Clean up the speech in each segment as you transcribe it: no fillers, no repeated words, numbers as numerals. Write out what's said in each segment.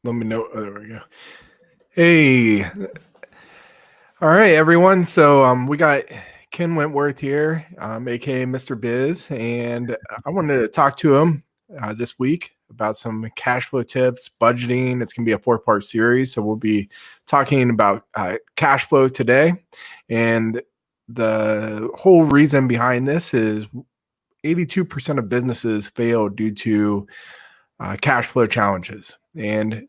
Let me know. Oh, there we go. Hey, all right, everyone. So we got Ken Wentworth here, aka Mr. Biz, and I wanted to talk to him this week about some cash flow tips, budgeting. It's gonna be a 4-part series, so we'll be talking about cash flow today, and the whole reason behind this is 82% of businesses fail due to cash flow challenges, and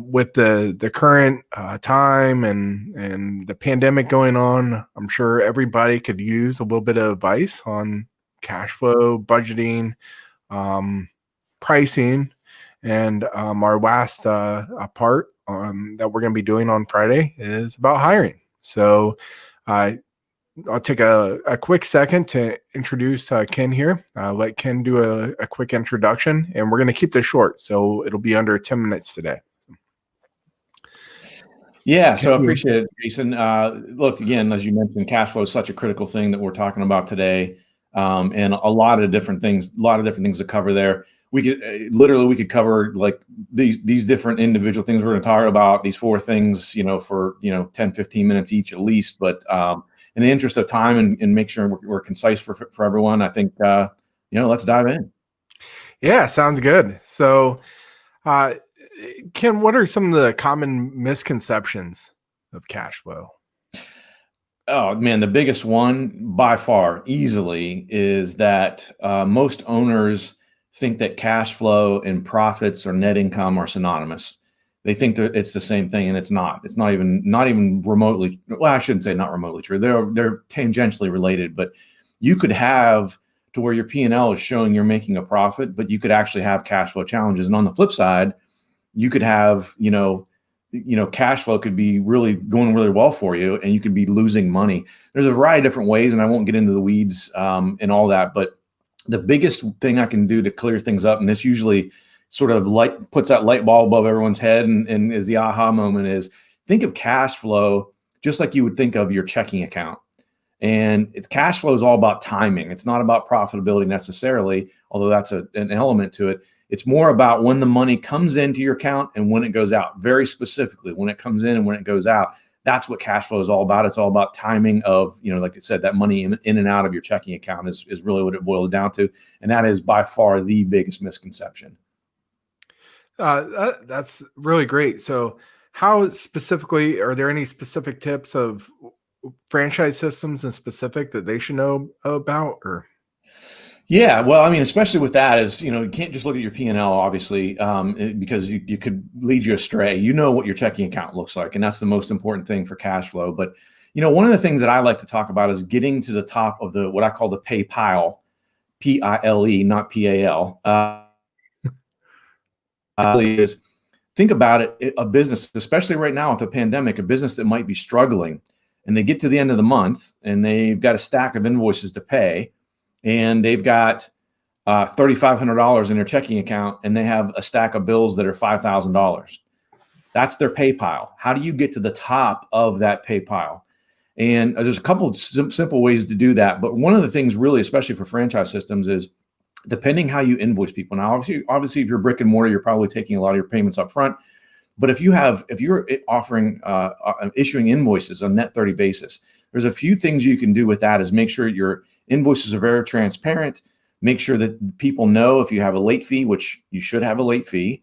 with the current time and the pandemic going on, I'm sure everybody could use a little bit of advice on cash flow, budgeting, pricing, and our last part that we're going to be doing on Friday is about hiring. So I'll take a quick second to introduce Ken here. Let Ken do a quick introduction, and we're going to keep this short, so it'll be under 10 minutes today. Yeah, so I appreciate it, Jason. Look, again, as you mentioned, cash flow is such a critical thing that we're talking about today, and a lot of different things to cover there. We could cover like these different individual things we're going to talk about, these 4 things, for 10, 15 minutes each at least. But in the interest of time and make sure we're concise for everyone, I think let's dive in. Yeah, sounds good. So, Ken, what are some of the common misconceptions of cash flow? Oh, man, the biggest one by far, easily, is that most owners think that cash flow and profits or net income are synonymous. They think that it's the same thing, and it's not. It's not even remotely. Well, I shouldn't say not remotely true. They're tangentially related, but you could have to where your P&L is showing you're making a profit, but you could actually have cash flow challenges. And on the flip side, you could have, cash flow could be going really well for you, and you could be losing money. There's a variety of different ways, and I won't get into the weeds and all that. But the biggest thing I can do to clear things up, and this usually sort of puts that light bulb above everyone's head and is the aha moment, is think of cash flow just like you would think of your checking account. And cash flow is all about timing. It's not about profitability necessarily, although that's an element to it. It's more about when the money comes into your account and when it goes out. Very specifically, when it comes in and when it goes out. That's what cash flow is all about. It's all about timing of, like I said, that money in and out of your checking account is really what it boils down to. And that is by far the biggest misconception. That's really great. So how specifically, are there any specific tips of franchise systems in specific that they should know about? Or yeah, well, I mean, especially with that is, you can't just look at your P&L, obviously, because you could lead you astray. You know what your checking account looks like, and that's the most important thing for cash flow. But, one of the things that I like to talk about is getting to the top of what I call the pay pile, P-I-L-E, not P-A-L. Is think about it, a business, especially right now with the pandemic, a business that might be struggling, and they get to the end of the month and they've got a stack of invoices to pay. And they've got $3,500 in their checking account, and they have a stack of bills that are $5,000. That's their pay pile. How do you get to the top of that pay pile? And there's a couple of simple ways to do that. But one of the things really, especially for franchise systems, is depending how you invoice people. Now, obviously, if you're brick and mortar, you're probably taking a lot of your payments up front. But if you're offering, issuing invoices on net 30 basis, there's a few things you can do with that. Is make sure your invoices are very transparent. Make sure that people know if you have a late fee, which you should have a late fee,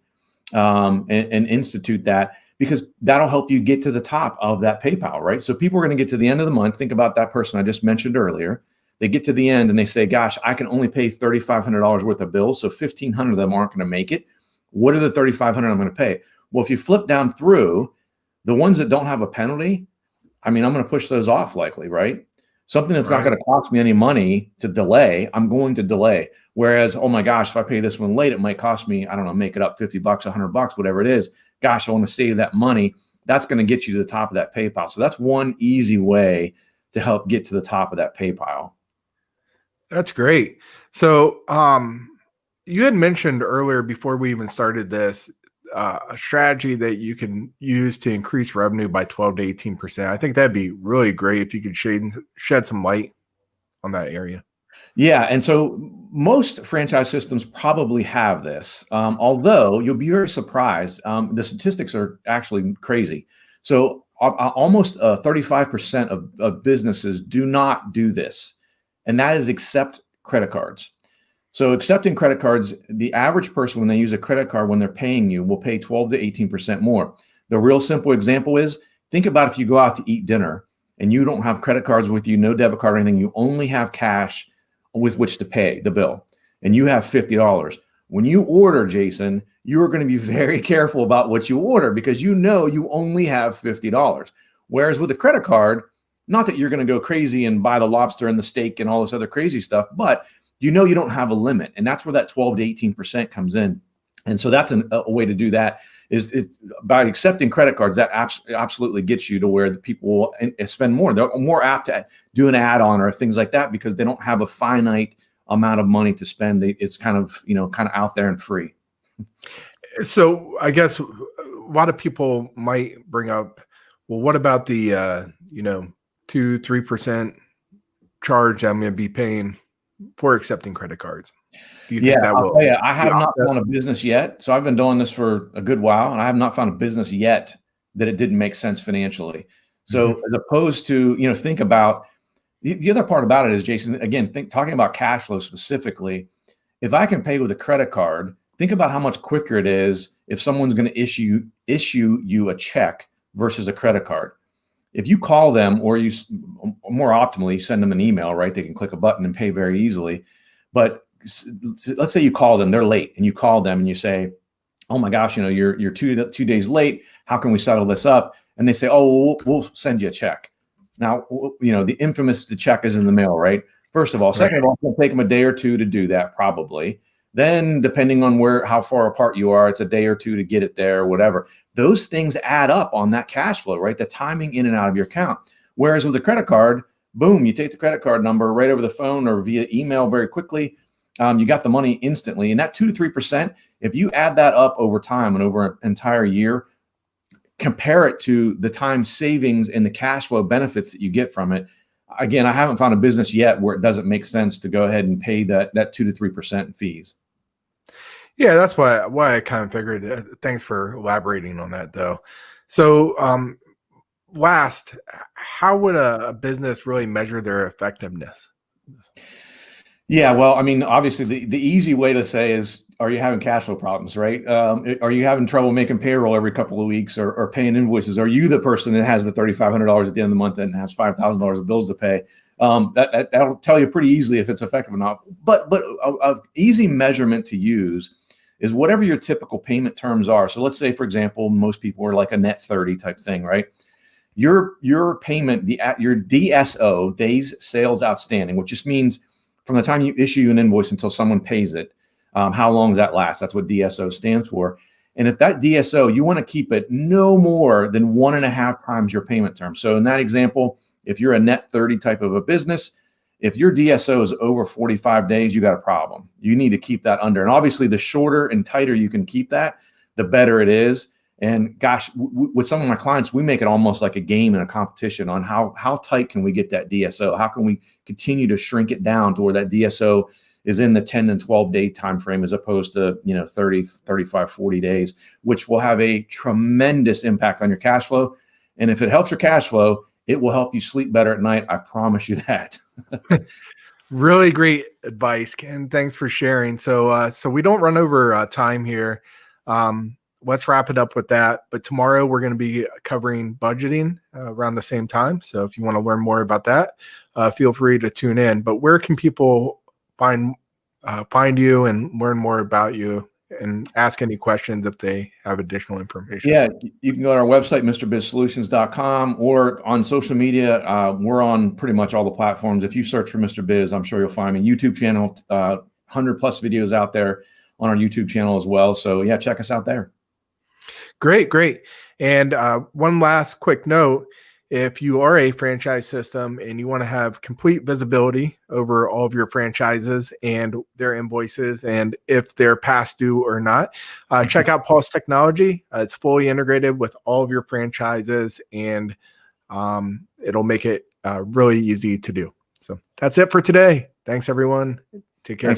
and institute that, because that'll help you get to the top of that PayPal, right? So people are going to get to the end of the month. Think about that person I just mentioned earlier. They get to the end and they say, gosh, I can only pay $3,500 worth of bills, so 1,500 of them aren't going to make it. What are the 3,500 I'm going to pay? Well, if you flip down through the ones that don't have a penalty, I'm going to push those off likely, right? Something that's not going to cost me any money to delay, I'm going to delay. Whereas, oh my gosh, if I pay this one late, it might cost me, I don't know, make it up $50, $100, whatever it is. Gosh, I want to save that money. That's going to get you to the top of that PayPal. So that's one easy way to help get to the top of that PayPal. That's great. So you had mentioned earlier, before we even started this, a strategy that you can use to increase revenue by 12 to 18%. I think that'd be really great if you could shed some light on that area. Yeah. And so most franchise systems probably have this, although you'll be very surprised. The statistics are actually crazy. So almost 35% of businesses do not do this, and that is accept credit cards. So accepting credit cards, the average person, when they use a credit card, when they're paying you, will pay 12 to 18% more. The real simple example is, think about if you go out to eat dinner and you don't have credit cards with you, no debit card or anything, you only have cash with which to pay the bill, and you have $50. When you order, Jason, you're going to be very careful about what you order because you know you only have $50. Whereas with a credit card, not that you're going to go crazy and buy the lobster and the steak and all this other crazy stuff, but you know you don't have a limit. And that's where that 12 to 18% comes in. And so that's a way to do that is by accepting credit cards. That absolutely gets you to where the people will spend more. They're more apt to do an add-on or things like that because they don't have a finite amount of money to spend. It's kind of out there and free. So I guess a lot of people might bring up, well, what about the 2-3% charge I'm going to be paying for accepting credit cards? Do you think that will? I'll tell you, I have not found a business yet. So I've been doing this for a good while, and I have not found a business yet that it didn't make sense financially. So as opposed to, think about the other part about it is, Jason, again, talking about cash flow specifically, if I can pay with a credit card, think about how much quicker it is if someone's going to issue you a check versus a credit card. If you call them, or you more optimally send them an email, right? They can click a button and pay very easily. But let's say you call them, they're late, and you call them and you say, "Oh my gosh, you're 2 days late. How can we settle this up?" And they say, "Oh, we'll send you a check." Now, the infamous "the check is in the mail," right? First of all. Second of all, it's going to take them a day or two to do that, probably. Then, depending on how far apart you are, it's a day or two to get it there, whatever. Those things add up on that cash flow, right? The timing in and out of your account. Whereas with a credit card, boom, you take the credit card number right over the phone or via email very quickly. You got the money instantly. And that 2 to 3%, if you add that up over time and over an entire year, compare it to the time savings and the cash flow benefits that you get from it. Again, I haven't found a business yet where it doesn't make sense to go ahead and pay that 2 to 3% in fees. Yeah, that's why I kind of figured. Thanks for elaborating on that, though. So, last, how would a business really measure their effectiveness? Yeah, well, I mean, obviously, the easy way to say is, are you having cash flow problems, right? Are you having trouble making payroll every couple of weeks or paying invoices? Are you the person that has the $3,500 at the end of the month and has $5,000 of bills to pay? That'll tell you pretty easily if it's effective or not. But a easy measurement to use is whatever your typical payment terms are. So let's say, for example, most people are like a net 30 type thing, right? Your payment, your DSO, days sales outstanding, which just means from the time you issue an invoice until someone pays it, how long does that last? That's what DSO stands for. And if that DSO, you want to keep it no more than 1.5 times your payment term. So in that example, if you're a net 30 type of a business, if your DSO is over 45 days, you got a problem. You need to keep that under. And obviously, the shorter and tighter you can keep that, the better it is. And gosh, with some of my clients, we make it almost like a game and a competition on how tight can we get that DSO? How can we continue to shrink it down to where that DSO is in the 10 and 12 day time frame as opposed to 30, 35, 40 days, which will have a tremendous impact on your cash flow. And if it helps your cash flow, it will help you sleep better at night. I promise you that. Really great advice, Ken. Thanks for sharing. So we don't run over time here. Let's wrap it up with that. But tomorrow we're going to be covering budgeting around the same time. So if you want to learn more about that, feel free to tune in. But where can people find you and learn more about you and ask any questions if they have additional information? Yeah, you can go to our website, MrBizSolutions.com, or on social media. We're on pretty much all the platforms. If you search for Mr. Biz, I'm sure you'll find me. YouTube channel, 100 plus videos out there on our YouTube channel as well. So yeah, check us out there. Great. And one last quick note, if you are a franchise system and you want to have complete visibility over all of your franchises and their invoices and if they're past due or not, check out Pulse Technology. It's fully integrated with all of your franchises, and it'll make it really easy to do. So that's it for today. Thanks, everyone. Take care. Thanks.